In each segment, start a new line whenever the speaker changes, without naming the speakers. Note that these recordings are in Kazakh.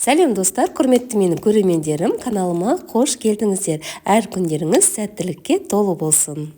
Сәлем достар, құрметті менің көрермендерім, каналыма қош келдіңіздер. Әр күндеріңіз сәттілікке толы болсын.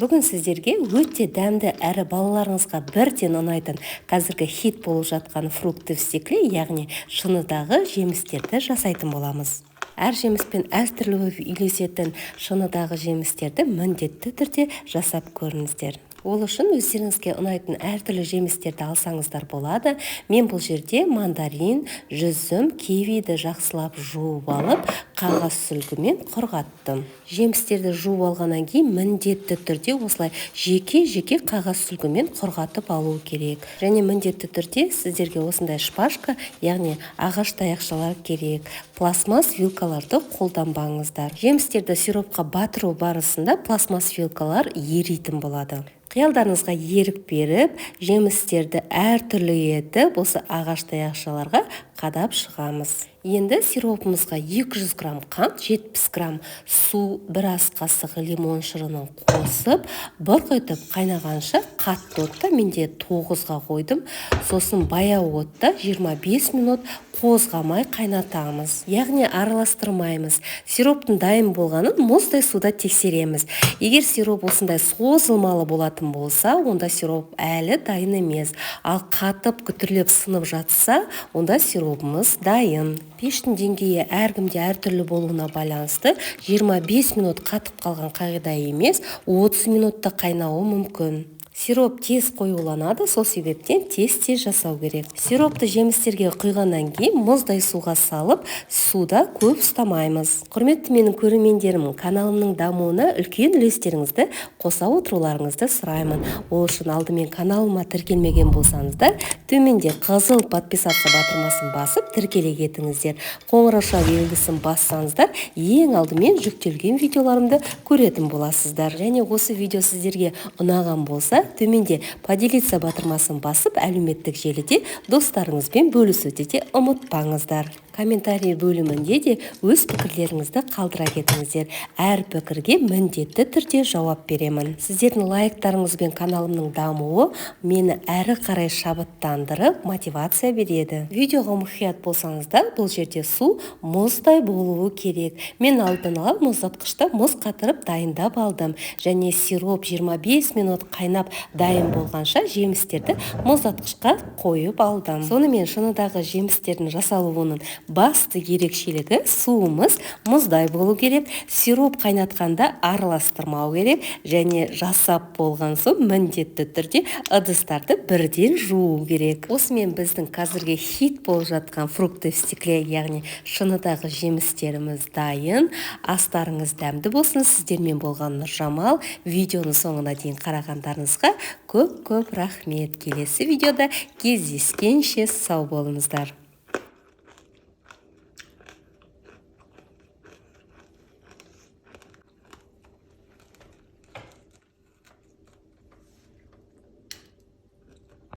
Бүгін сіздерге өте дәмді әрі балаларыңызға бірден ұнайтын қазіргі хит болып жатқан фрукты в стекле, яғни шыныдағы жемістерді жасайтын боламыз. Әр жеміспен әртүрлі үйлесетін шыныдағы жемістерді міндетті түрде жасап көріңіздер. Ол үшін өздеріңізге ұнайтын әртүрлі жемістерді алсаңыздар болады. Мен бұл жерде мандарин, жүзім, кивиді жақсылап жуып алып, қағаз сүлгімен құрғаттым. Жемістерді жуып алғаннан кейін міндетті түрде осылай жеке-жеке қағаз сүлгімен құрғатып алу керек. Және міндетті түрде сіздерге осындай шпажка, яғни ағаш таяқшалар керек. Пластмасс вилкаларды қолданбаңыздар. Жемістерді сиропқа батыру барысында пластмасс вилкалар еритін болады. Қиялдарыңызға ерік беріп, жемістерді әртүрлі етіп, осы ағаш таяқшаларға қадап шығамыз. Енді сиропымызға 200 грамм қант, 70 грамм су, бір ас қасығы лимон шырынын қосып, бұрқ етіп қайнағанша қатты отта, менде 9-ға қойдым. Сосын баяу отта 25 минут қозғамай қайнатамыз. Яғни араластырмаймыз. Сироптың дайын болғанын мұздай суда тексереміз. Егер сироп осындай созылмалы болатын болса, онда сироп әлі дайын емес. Ал қатып күтірлеп сынып жатса, онда сиропымыз дайын. Пештің деңгейі әркімде әртүрлі болуына байланысты 25 минут қатып қалған қағида емес, 30 минутта қайнауы мүмкін. Сироп тез қоюланады, сол себептен тез-тез жасау керек. Сиропты жемістерге құйғаннан кейін мұздай суға салып, суда көп ұстамаймыз. Құрметті менің көрермендерім, каналымның дамуына үлкен үлестеріңізді қоса отыруларыңызды сұраймын. Ол үшін алдымен каналыма тіркелмеген болсаңыздар, төменде қызыл подписаться батырмасын басып тіркеле кетіңіздер. Қоңырауша белгісін бассаңыздар, ең алдымен жүктелген видеоларымды көретін боласыздар. Және осы видео сіздерге ұнаған болса, төменде поделиться батырмасын басып, әлеуметтік желіде достарыңызбен бөлісуді де ұмытпаңыздар. Комментарий бөлімінде де өз пікірлеріңізді қалдыра кетіңіздер. Әр пікірге міндетті түрде жауап беремін. Сіздердің лайктарыңызбен каналымның дамуы мені әрі қарай шабыттандырып, мотивация береді. Видеоға мұқият болсаңыздар, бұл жерде су мұздай болуы керек. Мен алдын ала мұздатқышта мұз қатырып дайындап алдым. Және сироп 25 минут қайнап дайын болғанша жемістерді мұздатқышқа қойып алдым. Сонымен шыныдағы жемістердің жасалуының басты ерекшелігі суымыз мұздай болу керек, сироп қайнатқанда араластырмау керек, және жасап болған соң міндетті түрде ыдыстарды бірден жуу керек. Осымен біздің қазіргі хит болып жатқан фрукты в стекле, яғни шыныдағы жемістеріміз дайын. Астарыңыз дәмді болсын. Сіздермен болған Нұржамал. Видеоны соңына дейін қарағандарыңызға көп рахмет. Келесі видеода кездескенше сау болыңыздар.